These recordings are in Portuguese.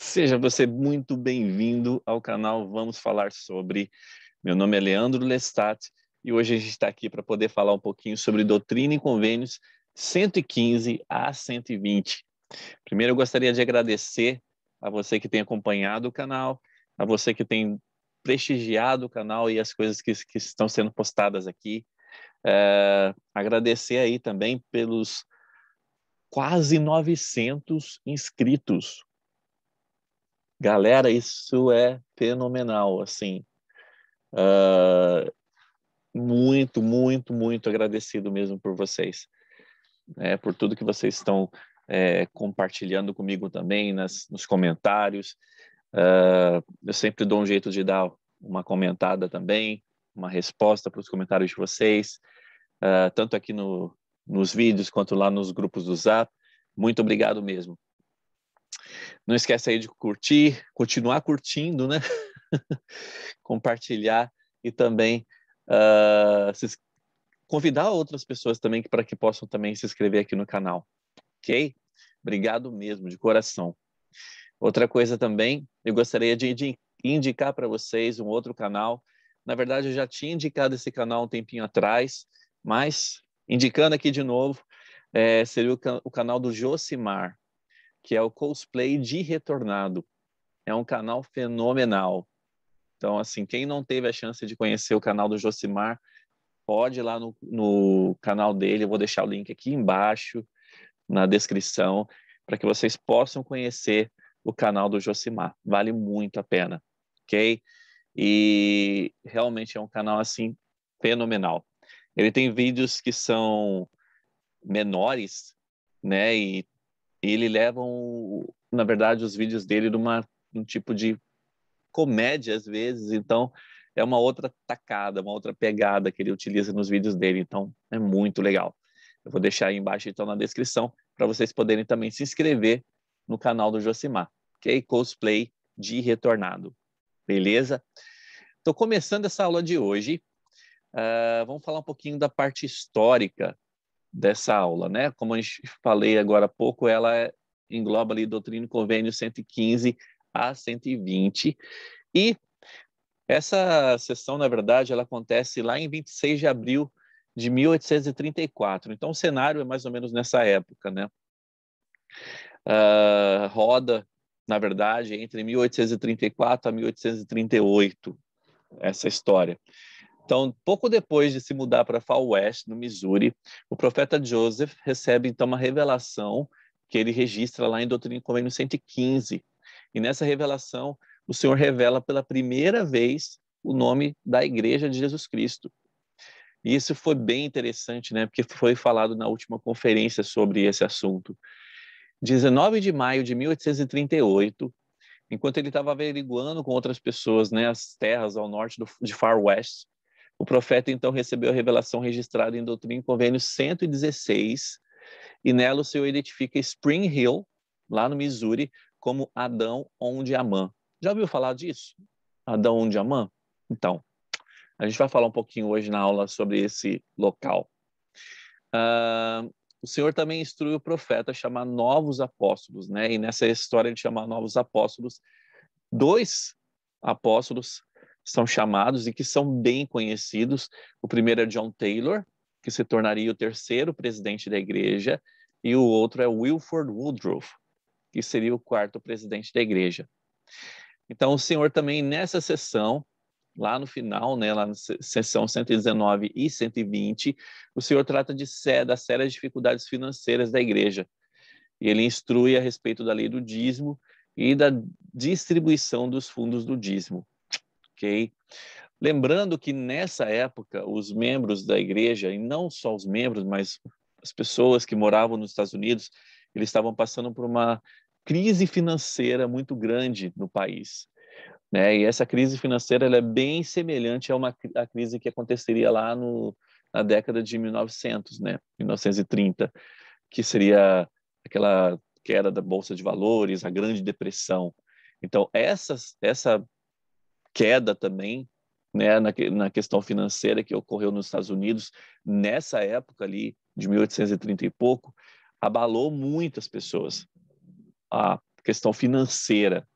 Seja você muito bem-vindo ao canal Vamos Falar Sobre. Meu nome é Leandro Lestat e hoje a gente está aqui para poder falar um pouquinho sobre Doutrina e Convênios 115 a 120. Primeiro, eu gostaria de agradecer a você que tem acompanhado o canal, a você que tem prestigiado o canal e as coisas que estão sendo postadas aqui. Agradecer aí também pelos quase 900 inscritos. Galera, isso é fenomenal, assim, muito agradecido mesmo por vocês, por tudo que vocês estão compartilhando comigo também nos comentários. Eu sempre dou um jeito de dar uma comentada também, uma resposta para os comentários de vocês, tanto aqui nos vídeos quanto lá nos grupos do Zap. Muito obrigado mesmo. Não esquece aí de curtir, continuar curtindo, né? Compartilhar e também convidar outras pessoas também para que possam também se inscrever aqui no canal, ok? Obrigado mesmo, de coração. Outra coisa também, eu gostaria de indicar para vocês um outro canal. Na verdade, eu já tinha indicado esse canal um tempinho atrás, mas indicando aqui de novo, seria o canal do Josimar, que é o Cosplay de Retornado. É um canal fenomenal. Então, assim, quem não teve a chance de conhecer o canal do Josimar, pode ir lá no canal dele. Eu vou deixar o link aqui embaixo, na descrição, para que vocês possam conhecer o canal do Josimar. Vale muito a pena, ok? E realmente é um canal, assim, fenomenal. Ele tem vídeos que são menores, né? E ele leva, na verdade, os vídeos dele de um tipo de comédia às vezes, então é uma outra tacada, uma outra pegada que ele utiliza nos vídeos dele, então é muito legal. Eu vou deixar aí embaixo então na descrição para vocês poderem também se inscrever no canal do Josimar, ok? Cosplay de Retornado, beleza? Estou começando essa aula de hoje, vamos falar um pouquinho da parte histórica dessa aula, né? Como eu falei agora há pouco, ela engloba ali Doutrina e Convênio 115 a 120, e essa sessão, na verdade, ela acontece lá em 26 de abril de 1834. Então, o cenário é mais ou menos nessa época, né? Roda, na verdade, entre 1834 a 1838, essa história. Então, pouco depois de se mudar para Far West, no Missouri, o profeta Joseph recebe, então, uma revelação que ele registra lá em Doutrina e Convênio 115. E nessa revelação, o Senhor revela pela primeira vez o nome da Igreja de Jesus Cristo. E isso foi bem interessante, né? Porque foi falado na última conferência sobre esse assunto. 19 de maio de 1838, enquanto ele estava averiguando com outras pessoas, né, as terras ao norte de Far West, o profeta então recebeu a revelação registrada em Doutrina e Convênio 116, e nela o Senhor identifica Spring Hill, lá no Missouri, como Adão onde Amã. Já ouviu falar disso? Adão onde Amã? Então, a gente vai falar um pouquinho hoje na aula sobre esse local. O Senhor também instrui o profeta a chamar novos apóstolos, né? E nessa história de chamar novos apóstolos, 2 apóstolos são chamados e que são bem conhecidos. O primeiro é John Taylor, que se tornaria o 3º presidente da igreja, e o outro é Wilford Woodruff, que seria o 4º presidente da igreja. Então, o Senhor também, nessa sessão, lá no final, né, lá na sessão 119 e 120, o Senhor trata das sérias dificuldades financeiras da igreja. E ele instrui a respeito da lei do dízimo e da distribuição dos fundos do dízimo, ok? Lembrando que nessa época, os membros da igreja, e não só os membros, mas as pessoas que moravam nos Estados Unidos, eles estavam passando por uma crise financeira muito grande no país, né? E essa crise financeira ela é bem semelhante à crise que aconteceria lá na década de 1900, né? 1930, que seria aquela queda da Bolsa de Valores, a Grande Depressão. Então, essa queda também, né, na questão financeira que ocorreu nos Estados Unidos, nessa época ali, de 1830 e pouco, abalou muitas pessoas. A questão financeira,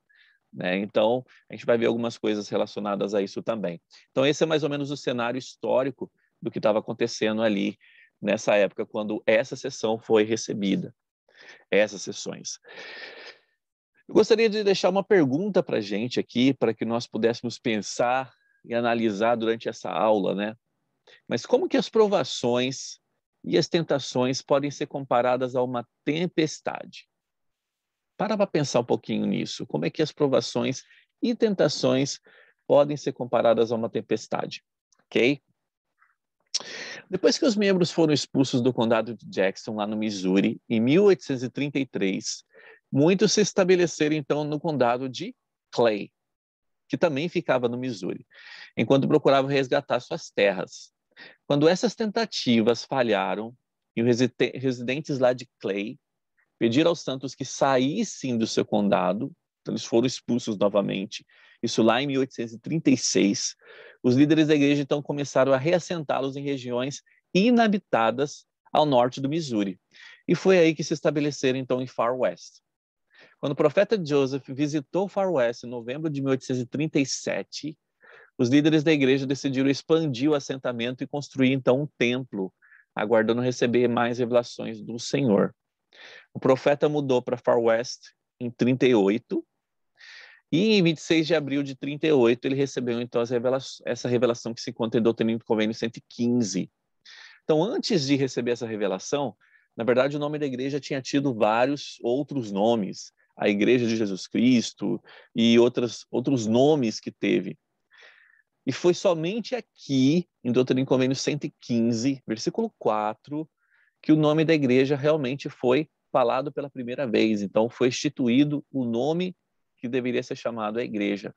né? Então, a gente vai ver algumas coisas relacionadas a isso também. Então, esse é mais ou menos o cenário histórico do que estava acontecendo ali nessa época, quando essa sessão foi recebida, essas sessões. Eu gostaria de deixar uma pergunta para a gente aqui, para que nós pudéssemos pensar e analisar durante essa aula, né? Mas como que as provações e as tentações podem ser comparadas a uma tempestade? Para pensar um pouquinho nisso. Como é que as provações e tentações podem ser comparadas a uma tempestade? Ok? Depois que os membros foram expulsos do condado de Jackson, lá no Missouri, em 1833, muitos se estabeleceram então no condado de Clay, que também ficava no Missouri, enquanto procuravam resgatar suas terras. Quando essas tentativas falharam, e os residentes lá de Clay pediram aos santos que saíssem do seu condado, então eles foram expulsos novamente, isso lá em 1836, os líderes da igreja então começaram a reassentá-los em regiões inabitadas ao norte do Missouri. E foi aí que se estabeleceram então em Far West. Quando o profeta Joseph visitou Far West em novembro de 1837, os líderes da igreja decidiram expandir o assentamento e construir então um templo, aguardando receber mais revelações do Senhor. O profeta mudou para Far West em 38 e em 26 de abril de 38 ele recebeu então essa revelação que se encontra em Doutrina do Convênio 115. Então, antes de receber essa revelação, na verdade o nome da igreja tinha tido vários outros nomes, a Igreja de Jesus Cristo e outros nomes que teve. E foi somente aqui, em Doutrina e Convênio 115, versículo 4, que o nome da igreja realmente foi falado pela primeira vez. Então, foi instituído o nome que deveria ser chamado a igreja.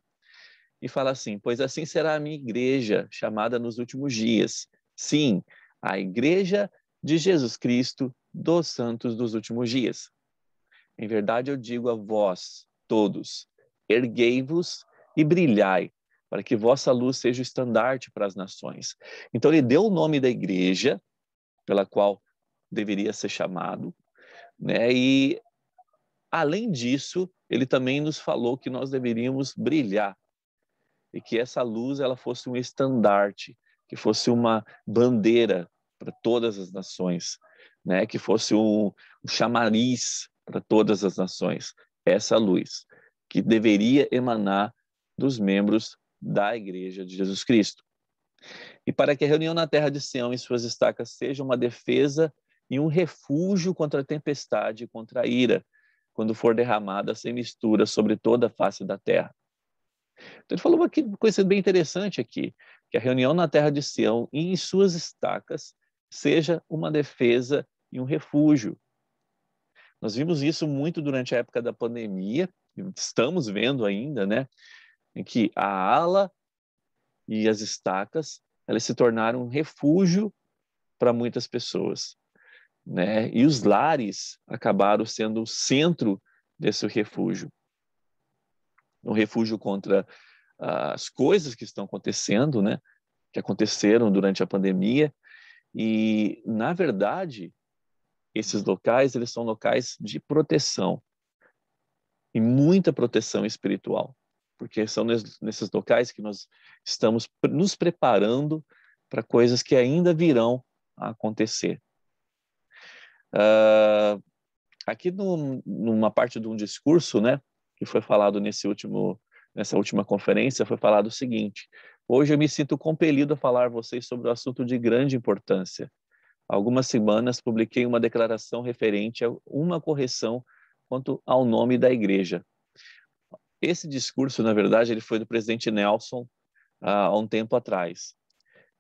E fala assim: pois assim será a minha igreja, chamada nos últimos dias. Sim, a igreja de Jesus Cristo dos santos dos últimos dias. Em verdade, eu digo a vós, todos, erguei-vos e brilhai, para que vossa luz seja o estandarte para as nações. Então, ele deu o nome da igreja, pela qual deveria ser chamado, né? E, além disso, ele também nos falou que nós deveríamos brilhar e que essa luz ela fosse um estandarte, que fosse uma bandeira para todas as nações, né? Que fosse um chamariz para todas as nações. Essa luz que deveria emanar dos membros da Igreja de Jesus Cristo. E para que a reunião na terra de Sião e suas estacas seja uma defesa e um refúgio contra a tempestade e contra a ira, quando for derramada sem mistura sobre toda a face da terra. Então ele falou uma coisa bem interessante aqui, que a reunião na terra de Sião e em suas estacas seja uma defesa e um refúgio. Nós vimos isso muito durante a época da pandemia, estamos vendo ainda, né, em que a ala e as estacas, elas se tornaram um refúgio para muitas pessoas, né? E os lares acabaram sendo o centro desse refúgio. Um refúgio contra as coisas que estão acontecendo, né? Que aconteceram durante a pandemia. E, na verdade, esses locais, eles são locais de proteção. E muita proteção espiritual. Porque são nesses locais que nós estamos nos preparando para coisas que ainda virão a acontecer. Aqui numa parte de um discurso, né, que foi falado nessa última conferência, foi falado o seguinte: hoje eu me sinto compelido a falar a vocês sobre um assunto de grande importância. Há algumas semanas publiquei uma declaração referente a uma correção quanto ao nome da igreja. Esse discurso, na verdade, ele foi do presidente Nelson há um tempo atrás,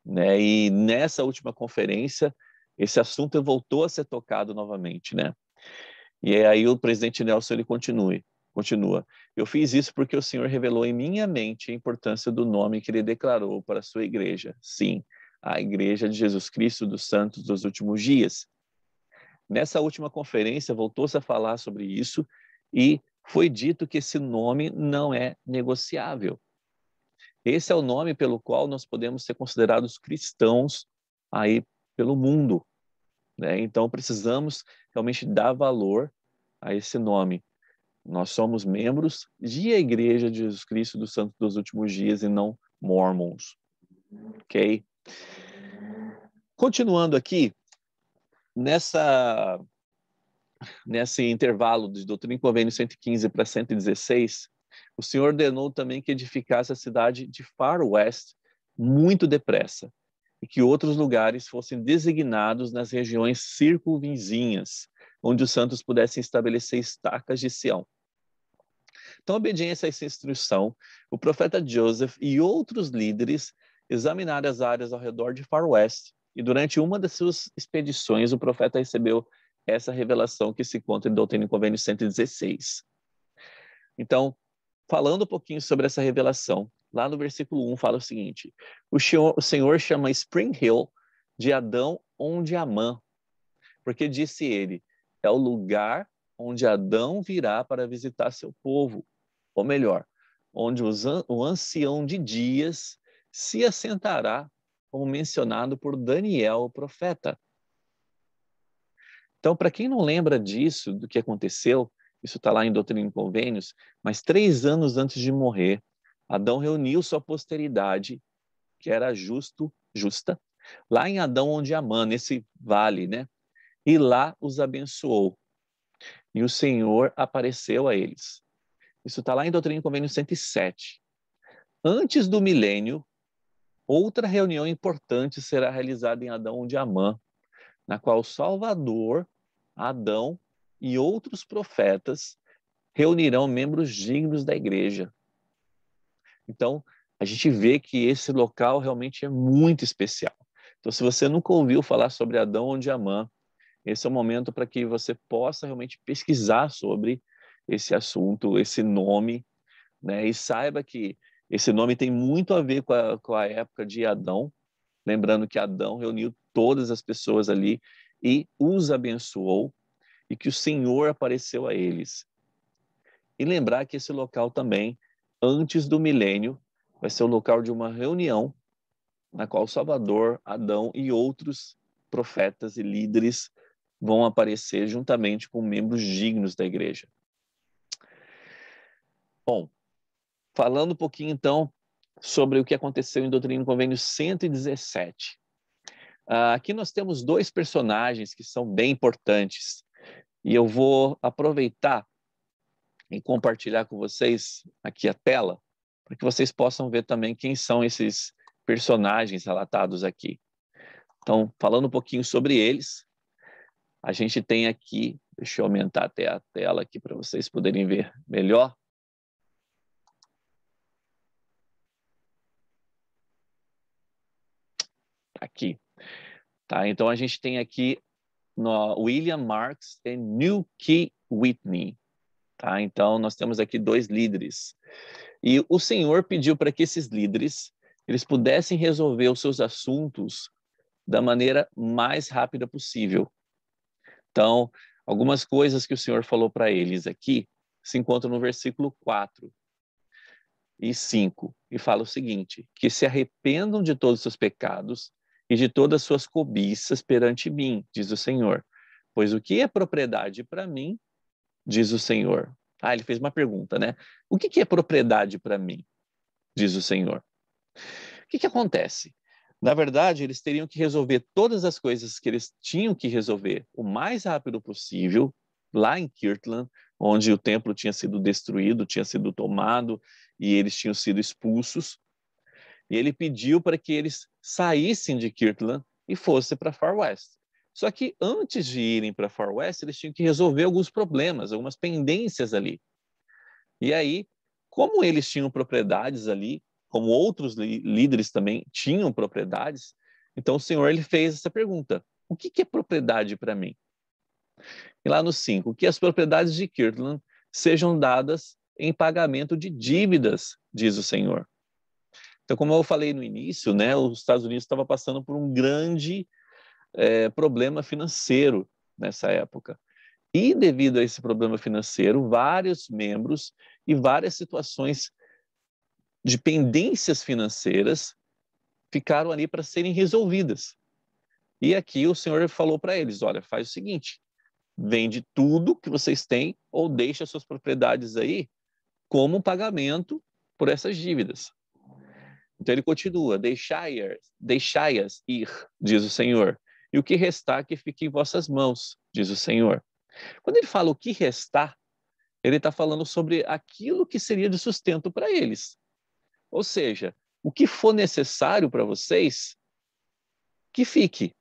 né? E nessa última conferência, esse assunto voltou a ser tocado novamente, né? E aí o presidente Nelson ele continua. Eu fiz isso porque o Senhor revelou em minha mente a importância do nome que ele declarou para a sua igreja. Sim, a Igreja de Jesus Cristo dos Santos dos Últimos Dias. Nessa última conferência voltou-se a falar sobre isso e foi dito que esse nome não é negociável. Esse é o nome pelo qual nós podemos ser considerados cristãos aí pelo mundo, né? Então precisamos realmente dar valor a esse nome, Nós somos membros de a Igreja de Jesus Cristo dos Santos dos Últimos Dias e não Mormons. Ok? Continuando aqui, nesse intervalo de Doutrina e Convênio 115 para 116, o Senhor ordenou também que edificasse a cidade de Far West muito depressa e que outros lugares fossem designados nas regiões circunvizinhas, onde os santos pudessem estabelecer estacas de Sião. Então, obediência a essa instrução, o profeta Joseph e outros líderes examinaram as áreas ao redor de Far West, e durante uma das suas expedições, o profeta recebeu essa revelação que se encontra em Doutrina e Convênio 116. Então, falando um pouquinho sobre essa revelação, lá no versículo 1 fala o seguinte: o Senhor chama Spring Hill de Adão onde Amã, porque disse ele, é o lugar onde Adão virá para visitar seu povo, ou melhor, onde o ancião de dias se assentará, como mencionado por Daniel, o profeta. Então, para quem não lembra disso, do que aconteceu, isso está lá em Doutrina e Convênios, mas 3 anos antes de morrer, Adão reuniu sua posteridade, que era justa, lá em Adão onde Amã, nesse vale, né? E lá os abençoou. E o Senhor apareceu a eles. Isso está lá em Doutrina e Convênios 107. Antes do milênio, outra reunião importante será realizada em Adão onde Amã, na qual o Salvador, Adão e outros profetas reunirão membros dignos da igreja. Então, a gente vê que esse local realmente é muito especial. Então, se você nunca ouviu falar sobre Adão onde Amã, esse é o momento para que você possa realmente pesquisar sobre esse assunto, esse nome, né? E saiba que esse nome tem muito a ver com a época de Adão, lembrando que Adão reuniu todas as pessoas ali e os abençoou, e que o Senhor apareceu a eles. E lembrar que esse local também, antes do milênio, vai ser o local de uma reunião na qual Salvador, Adão e outros profetas e líderes vão aparecer juntamente com membros dignos da igreja. Bom, falando um pouquinho então sobre o que aconteceu em Doutrina e Convênio 117. Aqui nós temos 2 personagens que são bem importantes e eu vou aproveitar e compartilhar com vocês aqui a tela para que vocês possam ver também quem são esses personagens relatados aqui. Então, falando um pouquinho sobre eles, a gente tem aqui, deixa eu aumentar até a tela aqui para vocês poderem ver melhor. Aqui, tá? Então a gente tem aqui no William Marks e New Key Whitney, tá? Então nós temos aqui 2 líderes. E o Senhor pediu para que esses líderes eles pudessem resolver os seus assuntos da maneira mais rápida possível. Então, algumas coisas que o Senhor falou para eles aqui se encontram no versículo 4 e 5, e fala o seguinte: que se arrependam de todos os seus pecados e de todas as suas cobiças perante mim, diz o Senhor. Pois o que é propriedade para mim, diz o Senhor. Ele fez uma pergunta, né? O que é propriedade para mim, diz o Senhor. O que acontece? Na verdade, eles teriam que resolver todas as coisas que eles tinham que resolver o mais rápido possível, lá em Kirtland, onde o templo tinha sido destruído, tinha sido tomado e eles tinham sido expulsos. E ele pediu para que eles saíssem de Kirtland e fossem para Far West. Só que antes de irem para Far West, eles tinham que resolver alguns problemas, algumas pendências ali. E aí, como eles tinham propriedades ali, como outros líderes também tinham propriedades, então o Senhor ele fez essa pergunta: o que é propriedade para mim? E lá no 5, que as propriedades de Kirtland sejam dadas em pagamento de dívidas, diz o Senhor. Então, como eu falei no início, né, os Estados Unidos estava passando por um grande problema financeiro nessa época. E devido a esse problema financeiro, vários membros e várias situações de pendências financeiras ficaram ali para serem resolvidas. E aqui o Senhor falou para eles: olha, faz o seguinte, vende tudo que vocês têm ou deixa suas propriedades aí como pagamento por essas dívidas. Então ele continua, deixai-as ir, diz o Senhor, e o que restar que fique em vossas mãos, diz o Senhor. Quando ele fala o que restar, ele está falando sobre aquilo que seria de sustento para eles. Ou seja, o que for necessário para vocês, que fique.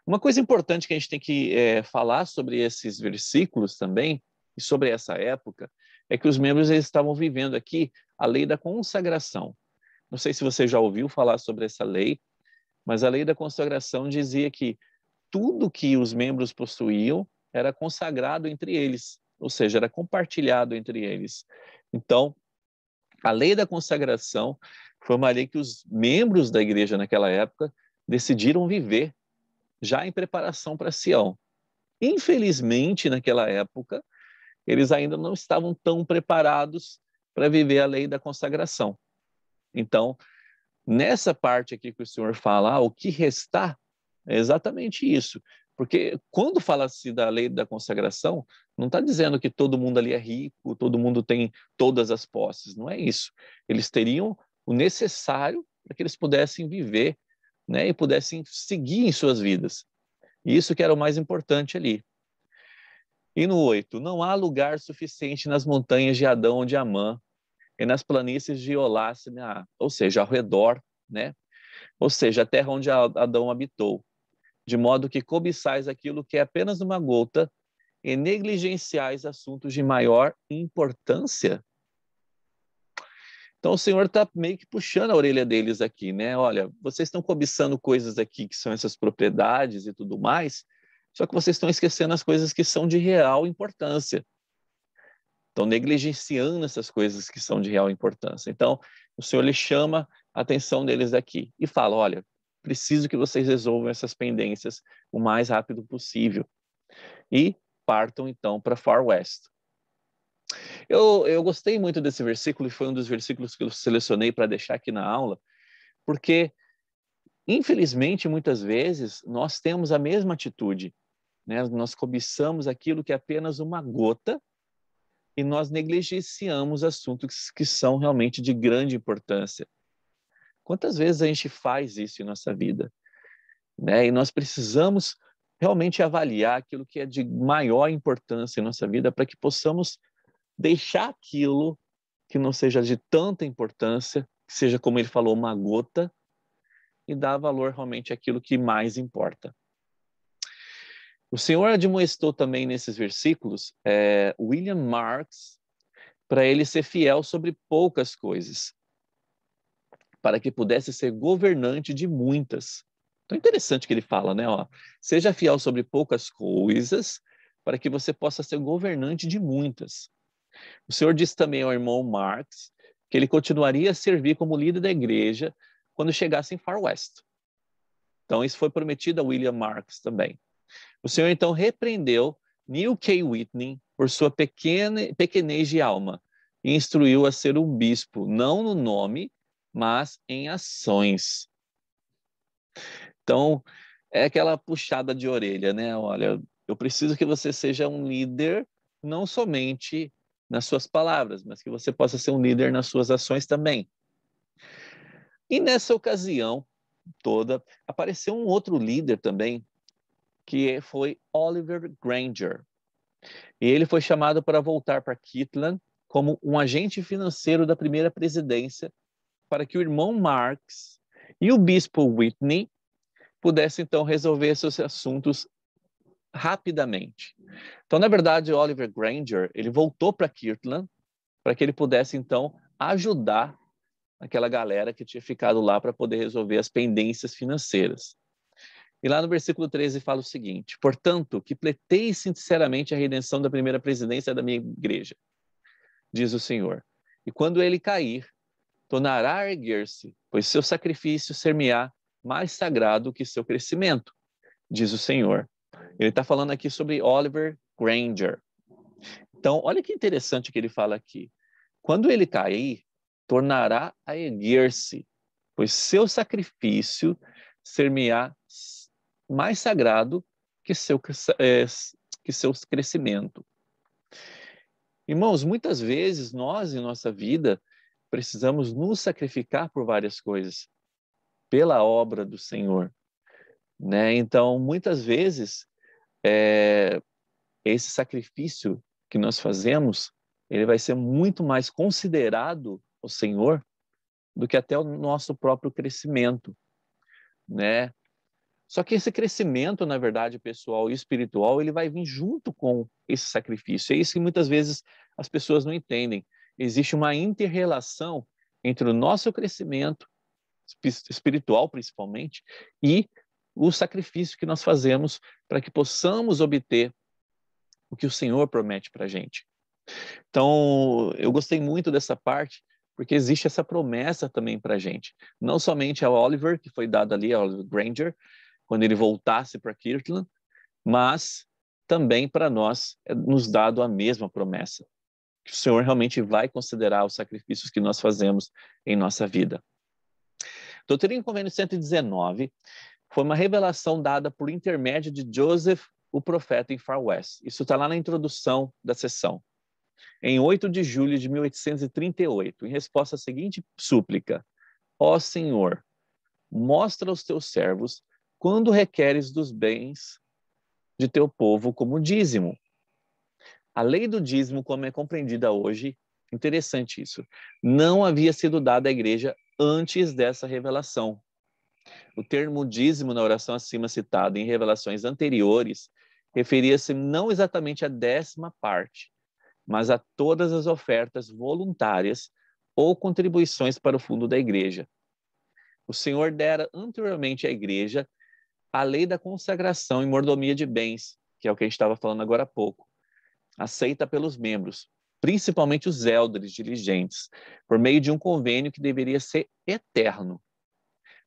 Uma coisa importante que a gente tem que falar sobre esses versículos também, e sobre essa época, é que os membros eles estavam vivendo aqui a lei da consagração. Não sei se você já ouviu falar sobre essa lei, mas a lei da consagração dizia que tudo que os membros possuíam era consagrado entre eles, ou seja, era compartilhado entre eles. Então, a lei da consagração foi uma lei que os membros da igreja naquela época decidiram viver já em preparação para Sião. Infelizmente, naquela época, eles ainda não estavam tão preparados para viver a lei da consagração. Então, nessa parte aqui que o Senhor fala, o que restar, é exatamente isso. Porque quando fala-se da lei da consagração, não está dizendo que todo mundo ali é rico, todo mundo tem todas as posses, não é isso. Eles teriam o necessário para que eles pudessem viver, né, e pudessem seguir em suas vidas. E isso que era o mais importante ali. E no 8, não há lugar suficiente nas montanhas de Adão de Amã e nas planícies de Olácina, ou seja, ao redor, né? Ou seja, a terra onde Adão habitou, de modo que cobiçais aquilo que é apenas uma gota e negligenciais assuntos de maior importância. Então o Senhor está meio que puxando a orelha deles aqui, né? Olha, vocês estão cobiçando coisas aqui que são essas propriedades e tudo mais, só que vocês estão esquecendo as coisas que são de real importância. Estão negligenciando essas coisas que são de real importância. Então, o Senhor lhe chama a atenção deles aqui e fala, olha, preciso que vocês resolvam essas pendências o mais rápido possível. E partam, então, para Far West. Eu gostei muito desse versículo e foi um dos versículos que eu selecionei para deixar aqui na aula, porque, infelizmente, muitas vezes, nós temos a mesma atitude, né? Nós cobiçamos aquilo que é apenas uma gota e nós negligenciamos assuntos que são realmente de grande importância. Quantas vezes a gente faz isso em nossa vida? Né? E nós precisamos realmente avaliar aquilo que é de maior importância em nossa vida para que possamos deixar aquilo que não seja de tanta importância, que seja, como ele falou, uma gota, e dar valor realmente àquilo que mais importa. O Senhor admoestou também nesses versículos William Marks para ele ser fiel sobre poucas coisas, para que pudesse ser governante de muitas. Então é interessante que ele fala, né? Ó, seja fiel sobre poucas coisas, para que você possa ser governante de muitas. O Senhor disse também ao irmão Marx que ele continuaria a servir como líder da igreja quando chegasse em Far West. Então isso foi prometido a William Marx também. O Senhor então repreendeu Neil K. Whitney por sua pequenez de alma e instruiu a ser um bispo, não no nome, mas em ações. Então, é aquela puxada de orelha, né? Olha, eu preciso que você seja um líder, não somente nas suas palavras, mas que você possa ser um líder nas suas ações também. E nessa ocasião toda, apareceu um outro líder também, que foi Oliver Granger. E ele foi chamado para voltar para Kirtland como um agente financeiro da primeira presidência, para que o irmão Marx e o bispo Whitney pudessem, então, resolver seus assuntos rapidamente. Então, na verdade, Oliver Granger, ele voltou para Kirtland para que ele pudesse, então, ajudar aquela galera que tinha ficado lá para poder resolver as pendências financeiras. E lá no versículo 13 fala o seguinte: portanto, que pletei sinceramente a redenção da primeira presidência da minha igreja, diz o Senhor. E quando ele cair, tornará a erguer-se, pois seu sacrifício ser-me-á mais sagrado que seu crescimento, diz o Senhor. Ele está falando aqui sobre Oliver Granger. Então, olha que interessante que ele fala aqui. Quando ele cair, tornará a erguer-se, pois seu sacrifício ser-me-á mais sagrado que seu que seu crescimento. Irmãos, muitas vezes nós, em nossa vida, precisamos nos sacrificar por várias coisas, pela obra do Senhor, né? Então, muitas vezes, esse sacrifício que nós fazemos, ele vai ser muito mais considerado ao Senhor do que até o nosso próprio crescimento, né? Só que esse crescimento, na verdade, pessoal e espiritual, ele vai vir junto com esse sacrifício. É isso que muitas vezes as pessoas não entendem. Existe uma inter-relação entre o nosso crescimento espiritual, principalmente, e o sacrifício que nós fazemos para que possamos obter o que o Senhor promete para a gente. Então, eu gostei muito dessa parte, porque existe essa promessa também para a gente. Não somente ao Oliver, que foi dado ali, ao Oliver Granger, quando ele voltasse para Kirtland, mas também para nós é nos dado a mesma promessa, que o Senhor realmente vai considerar os sacrifícios que nós fazemos em nossa vida. Doutrina e Convênio 119 foi uma revelação dada por intermédio de Joseph, o profeta em Far West. Isso está lá na introdução da sessão. Em 8 de julho de 1838, em resposta à seguinte súplica: Ó Senhor, mostra aos teus servos quando requeres dos bens de teu povo como dízimo. A lei do dízimo, como é compreendida hoje, interessante isso, não havia sido dada à igreja antes dessa revelação. O termo dízimo na oração acima citada em revelações anteriores referia-se não exatamente à 10ª parte, mas a todas as ofertas voluntárias ou contribuições para o fundo da igreja. O Senhor dera anteriormente à igreja a lei da consagração e mordomia de bens, que é o que a gente estava falando agora há pouco, aceita pelos membros, principalmente os élderes diligentes, por meio de um convênio que deveria ser eterno.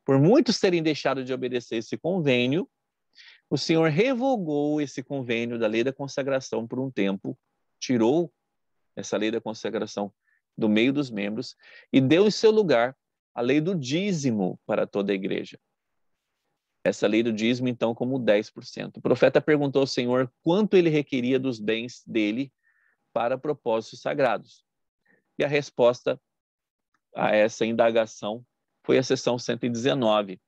Por muitos terem deixado de obedecer esse convênio, o Senhor revogou esse convênio da lei da consagração por um tempo, tirou essa lei da consagração do meio dos membros e deu em seu lugar a lei do dízimo para toda a igreja. Essa lei do dízimo, então, como 10%. O profeta perguntou ao Senhor quanto ele requeria dos bens dele para propósitos sagrados. E a resposta a essa indagação foi a sessão 119.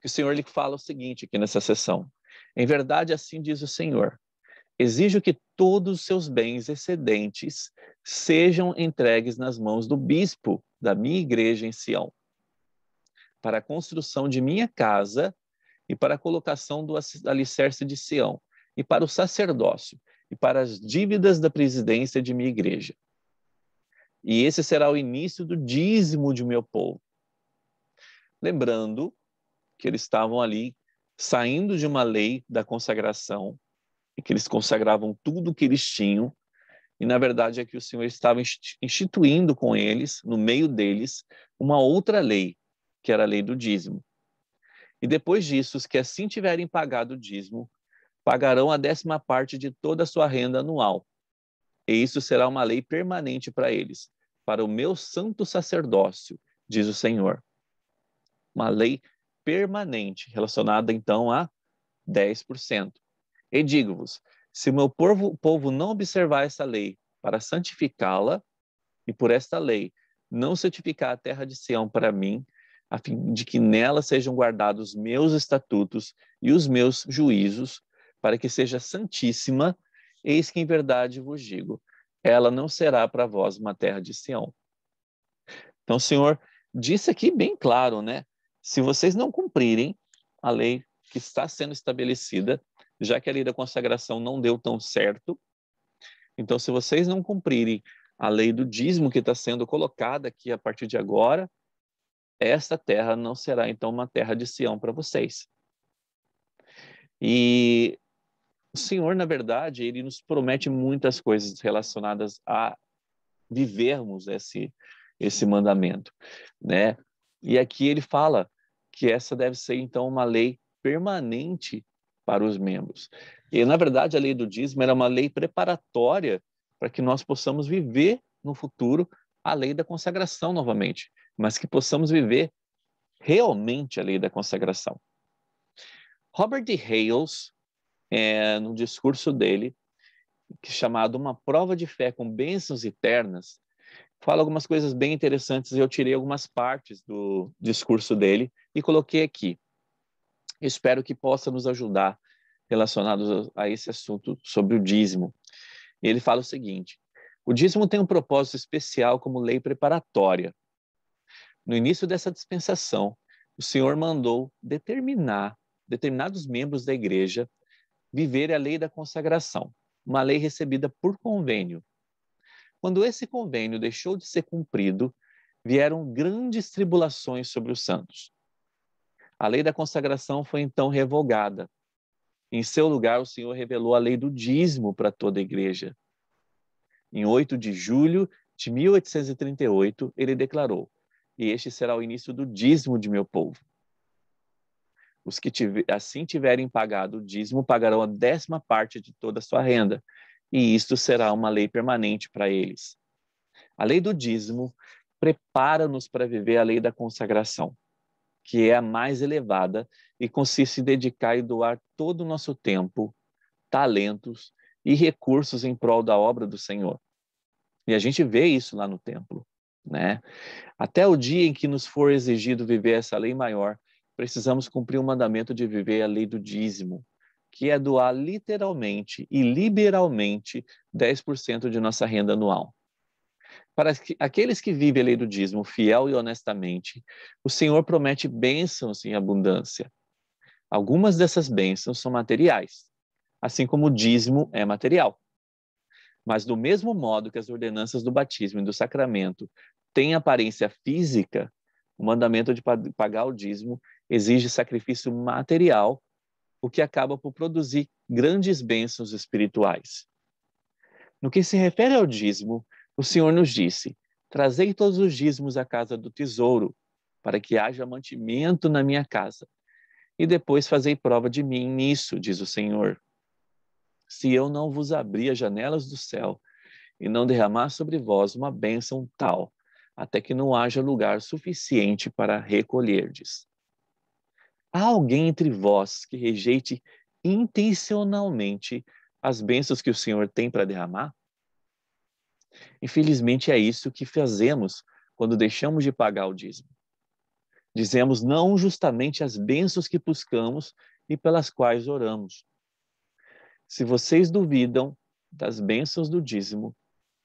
Que o Senhor lhe fala o seguinte aqui nessa sessão: em verdade, assim diz o Senhor, exijo que todos os seus bens excedentes sejam entregues nas mãos do bispo da minha igreja em Sião, para a construção de minha casa e para a colocação do alicerce de Sião, e para o sacerdócio, e para as dívidas da presidência de minha igreja. E esse será o início do dízimo de meu povo. Lembrando que eles estavam ali saindo de uma lei da consagração, e que eles consagravam tudo o que eles tinham, e na verdade é que o Senhor estava instituindo com eles, no meio deles, uma outra lei, que era a lei do dízimo. E depois disso, os que assim tiverem pagado o dízimo, pagarão a 10ª parte de toda a sua renda anual. E isso será uma lei permanente para eles, para o meu santo sacerdócio, diz o Senhor. Uma lei permanente, relacionada então a 10%. E digo-vos, se o meu povo não observar essa lei para santificá-la, e por esta lei não santificar a terra de Sião para mim, a fim de que nela sejam guardados os meus estatutos e os meus juízos, para que seja santíssima, eis que em verdade vos digo, ela não será para vós uma terra de Sião. Então o Senhor disse aqui bem claro, né? Se vocês não cumprirem a lei que está sendo estabelecida, já que a lei da consagração não deu tão certo, então se vocês não cumprirem a lei do dízimo que está sendo colocada aqui a partir de agora, esta terra não será então uma terra de Sião para vocês. E o Senhor, na verdade, ele nos promete muitas coisas relacionadas a vivermos esse mandamento, né? E aqui ele fala que essa deve ser então uma lei permanente para os membros. E na verdade a lei do dízimo era uma lei preparatória para que nós possamos viver no futuro a lei da consagração novamente, mas que possamos viver realmente a lei da consagração. Robert D. Hales, num discurso dele, que é chamado Uma Prova de Fé com Bênçãos Eternas, fala algumas coisas bem interessantes. Eu tirei algumas partes do discurso dele e coloquei aqui. Espero que possa nos ajudar relacionados a esse assunto sobre o dízimo. Ele fala o seguinte: o dízimo tem um propósito especial como lei preparatória. No início dessa dispensação, o Senhor mandou determinados membros da igreja viver a lei da consagração, uma lei recebida por convênio. Quando esse convênio deixou de ser cumprido, vieram grandes tribulações sobre os santos. A lei da consagração foi então revogada. Em seu lugar, o Senhor revelou a lei do dízimo para toda a igreja. Em 8 de julho de 1838, ele declarou: e este será o início do dízimo de meu povo. Os que assim tiverem pagado o dízimo pagarão a 10ª parte de toda a sua renda, e isto será uma lei permanente para eles. A lei do dízimo prepara-nos para viver a lei da consagração, que é a mais elevada e consiste em dedicar e doar todo o nosso tempo, talentos e recursos em prol da obra do Senhor. E a gente vê isso lá no templo, né? Até o dia em que nos for exigido viver essa lei maior, precisamos cumprir o mandamento de viver a lei do dízimo, que é doar literalmente e liberalmente 10% de nossa renda anual. Para aqueles que vivem a lei do dízimo fiel e honestamente, o Senhor promete bênçãos em abundância. Algumas dessas bênçãos são materiais, assim como o dízimo é material. Mas do mesmo modo que as ordenanças do batismo e do sacramento têm aparência física, o mandamento de pagar o dízimo exige sacrifício material, o que acaba por produzir grandes bênçãos espirituais. No que se refere ao dízimo, o Senhor nos disse: trazei todos os dízimos à casa do tesouro, para que haja mantimento na minha casa. E depois fazei prova de mim nisso, diz o Senhor. Se eu não vos abrir as janelas do céu e não derramar sobre vós uma bênção tal, até que não haja lugar suficiente para recolherdes. Há alguém entre vós que rejeite intencionalmente as bênçãos que o Senhor tem para derramar? Infelizmente é isso que fazemos quando deixamos de pagar o dízimo. Dizemos não justamente as bênçãos que buscamos e pelas quais oramos. Se vocês duvidam das bênçãos do dízimo,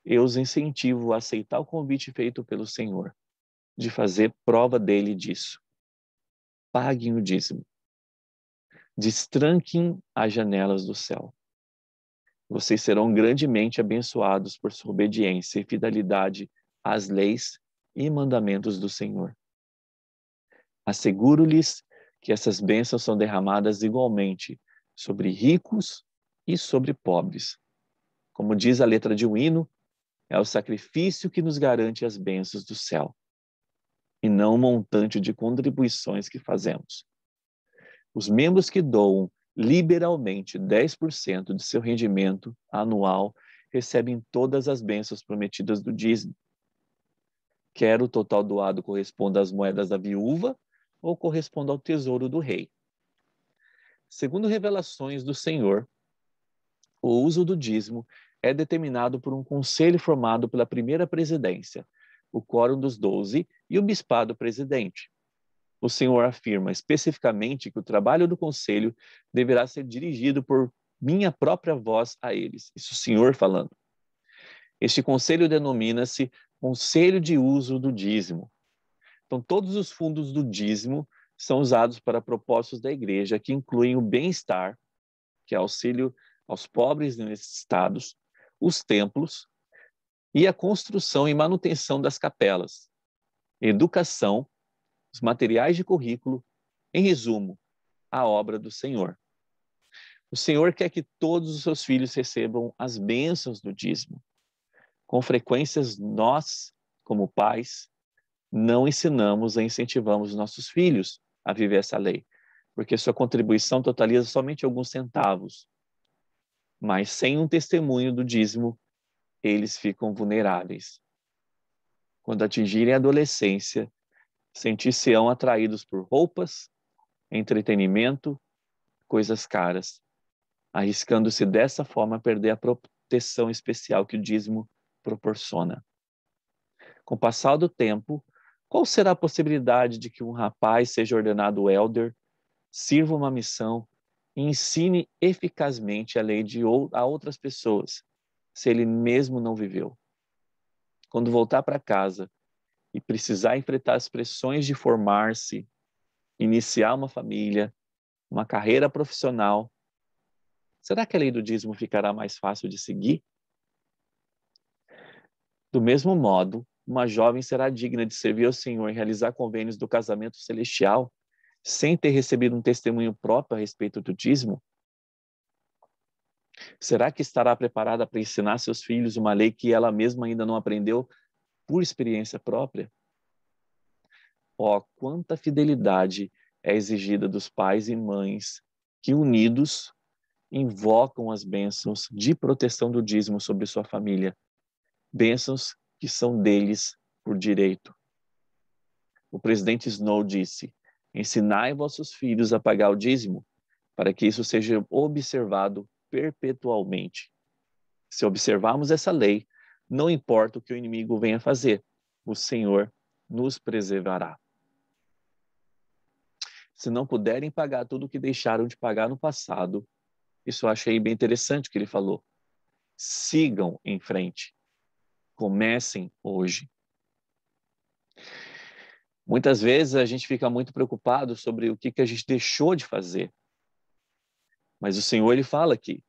eu os incentivo a aceitar o convite feito pelo Senhor, de fazer prova dele disso. Paguem o dízimo. Destranquem as janelas do céu. Vocês serão grandemente abençoados por sua obediência e fidelidade às leis e mandamentos do Senhor. Asseguro-lhes que essas bênçãos são derramadas igualmente sobre ricos e sobre pobres. Como diz a letra de um hino, é o sacrifício que nos garante as bênçãos do céu, e não o montante de contribuições que fazemos. Os membros que doam liberalmente 10% de seu rendimento anual recebem todas as bênçãos prometidas do dízimo. Quer o total doado corresponda às moedas da viúva ou corresponda ao tesouro do rei. Segundo revelações do Senhor, o uso do dízimo é determinado por um conselho formado pela primeira presidência, o quórum dos 12 e o bispado presidente. O Senhor afirma especificamente que o trabalho do conselho deverá ser dirigido por minha própria voz a eles. Isso o Senhor falando. Este conselho denomina-se Conselho de Uso do Dízimo. Então, todos os fundos do dízimo são usados para propósitos da igreja, que incluem o bem-estar, que é auxílio aos pobres necessitados, os templos e a construção e manutenção das capelas, educação, os materiais de currículo, em resumo, a obra do Senhor. O Senhor quer que todos os seus filhos recebam as bênçãos do dízimo. Com frequência, nós, como pais, não ensinamos e incentivamos nossos filhos a viver essa lei, porque sua contribuição totaliza somente alguns centavos. Mas sem um testemunho do dízimo, eles ficam vulneráveis. Quando atingirem a adolescência, sentir-se-ão atraídos por roupas, entretenimento, coisas caras. arriscando-se dessa forma a perder a proteção especial que o dízimo proporciona. Com o passar do tempo, qual será a possibilidade de que um rapaz seja ordenado elder, sirva uma missão e ensine eficazmente a lei a outras pessoas, se ele mesmo não viveu? Quando voltar para casa e precisar enfrentar as pressões de formar-se, iniciar uma família, uma carreira profissional, será que a lei do dízimo ficará mais fácil de seguir? Do mesmo modo, uma jovem será digna de servir ao Senhor e realizar convênios do casamento celestial sem ter recebido um testemunho próprio a respeito do dízimo? Será que estará preparada para ensinar seus filhos uma lei que ela mesma ainda não aprendeu por experiência própria? Ó, quanta fidelidade é exigida dos pais e mães que, unidos, invocam as bênçãos de proteção do dízimo sobre sua família, bênçãos que são deles por direito. O presidente Snow disse: ensinai vossos filhos a pagar o dízimo, para que isso seja observado perpetualmente. Se observarmos essa lei, não importa o que o inimigo venha fazer, o Senhor nos preservará. Se não puderem pagar tudo o que deixaram de pagar no passado, isso eu achei bem interessante o que ele falou. Sigam em frente. Comecem hoje. Muitas vezes a gente fica muito preocupado sobre o que a gente deixou de fazer. Mas o Senhor, ele fala aqui,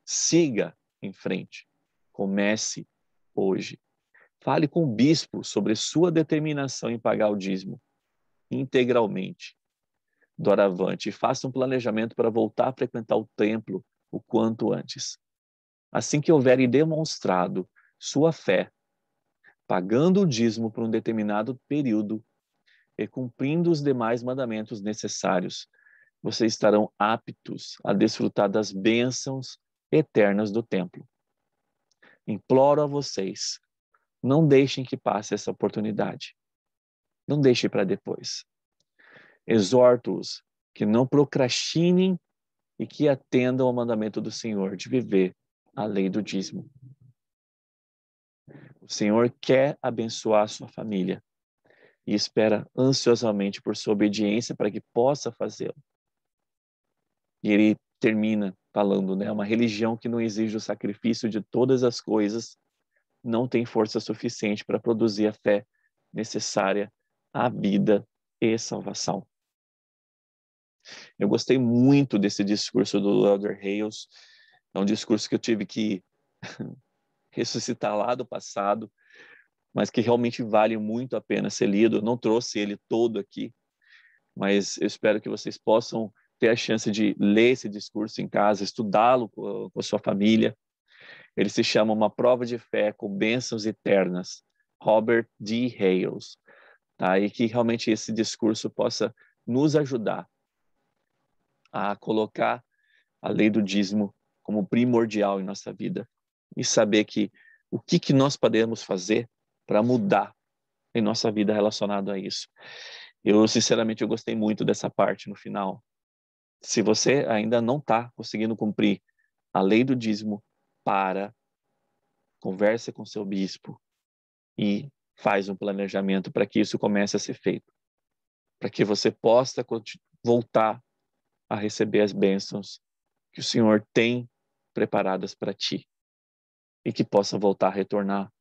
siga em frente. Comece hoje. Fale com o bispo sobre sua determinação em pagar o dízimo integralmente. Doravante, faça um planejamento para voltar a frequentar o templo o quanto antes. Assim que houverem demonstrado sua fé, pagando o dízimo por um determinado período e cumprindo os demais mandamentos necessários, vocês estarão aptos a desfrutar das bênçãos eternas do templo. Imploro a vocês, não deixem que passe essa oportunidade. Não deixem para depois. Exorto-os que não procrastinem e que atendam ao mandamento do Senhor de viver a lei do dízimo. O Senhor quer abençoar a sua família e espera ansiosamente por sua obediência para que possa fazê-lo. E ele termina falando, né? Uma religião que não exige o sacrifício de todas as coisas não tem força suficiente para produzir a fé necessária à vida e salvação. Eu gostei muito desse discurso do Elder Hales. É um discurso que eu tive que ressuscitar lá do passado, mas que realmente vale muito a pena ser lido. Eu não trouxe ele todo aqui, mas eu espero que vocês possam ter a chance de ler esse discurso em casa, estudá-lo com a sua família. Ele se chama Uma Prova de Fé com Bênçãos Eternas, Robert D. Hales. Tá? E que realmente esse discurso possa nos ajudar a colocar a lei do dízimo como primordial em nossa vida e saber que o que nós podemos fazer para mudar em nossa vida relacionado a isso. Eu, sinceramente, eu gostei muito dessa parte no final. Se você ainda não está conseguindo cumprir a lei do dízimo, converse com seu bispo e faz um planejamento para que isso comece a ser feito, para que você possa voltar a receber as bênçãos que o Senhor tem preparadas para ti e que possa voltar a retornar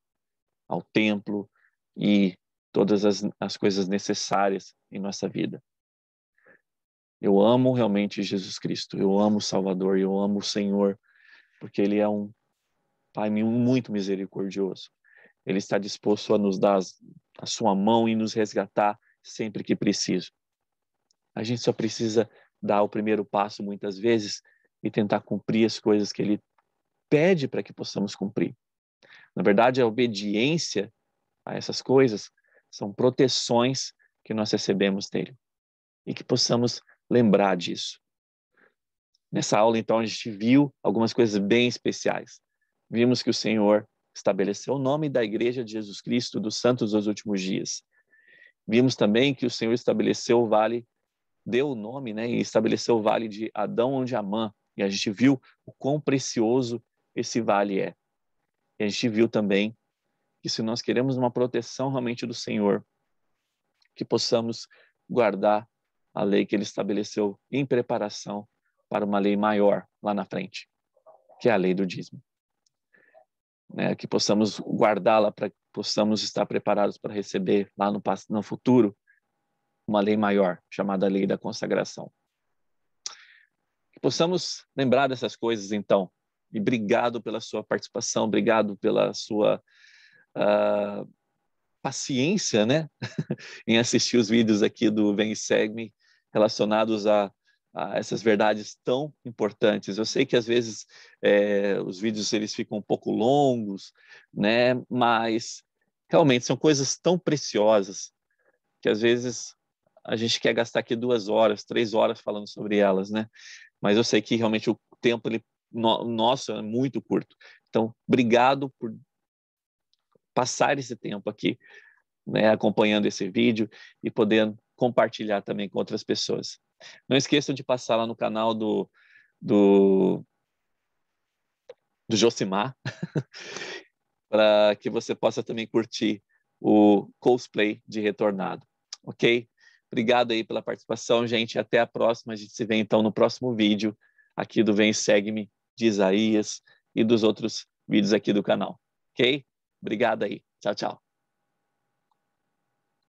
ao templo e todas as coisas necessárias em nossa vida. Eu amo realmente Jesus Cristo, eu amo o Salvador, eu amo o Senhor, porque Ele é um Pai muito misericordioso. Ele está disposto a nos dar a sua mão e nos resgatar sempre que preciso. A gente só precisa dar o primeiro passo muitas vezes e tentar cumprir as coisas que Ele pede para que possamos cumprir. Na verdade, a obediência a essas coisas são proteções que nós recebemos dele e que possamos lembrar disso. Nessa aula, então, a gente viu algumas coisas bem especiais. Vimos que o Senhor estabeleceu o nome da Igreja de Jesus Cristo dos Santos dos Últimos Dias. Vimos também que o Senhor estabeleceu o vale, deu o nome, né, e estabeleceu o vale de Adão onde Amã, E a gente viu o quão precioso esse vale é. E a gente viu também que se nós queremos uma proteção realmente do Senhor, que possamos guardar a lei que Ele estabeleceu em preparação para uma lei maior lá na frente, que é a lei do dízimo. Né? Que possamos guardá-la para que possamos estar preparados para receber lá no futuro uma lei maior, chamada lei da consagração. Que possamos lembrar dessas coisas, então. E obrigado pela sua participação, obrigado pela sua paciência, né? em assistir os vídeos aqui do Vem e Segue-me relacionados a essas verdades tão importantes. Eu sei que às vezes os vídeos eles ficam um pouco longos, né? Mas realmente são coisas tão preciosas que às vezes a gente quer gastar aqui 2 horas, 3 horas falando sobre elas, né? Mas eu sei que realmente o tempo nosso é muito curto. Então, obrigado por passar esse tempo aqui, né, acompanhando esse vídeo e podendo compartilhar também com outras pessoas. Não esqueçam de passar lá no canal do Josimar, para que você possa também curtir o cosplay de Retornado, ok? Obrigado aí pela participação, gente. Até a próxima. A gente se vê então no próximo vídeo aqui do Vem e Segue-me, de Isaías e dos outros vídeos aqui do canal, ok? Obrigado aí. Tchau, tchau.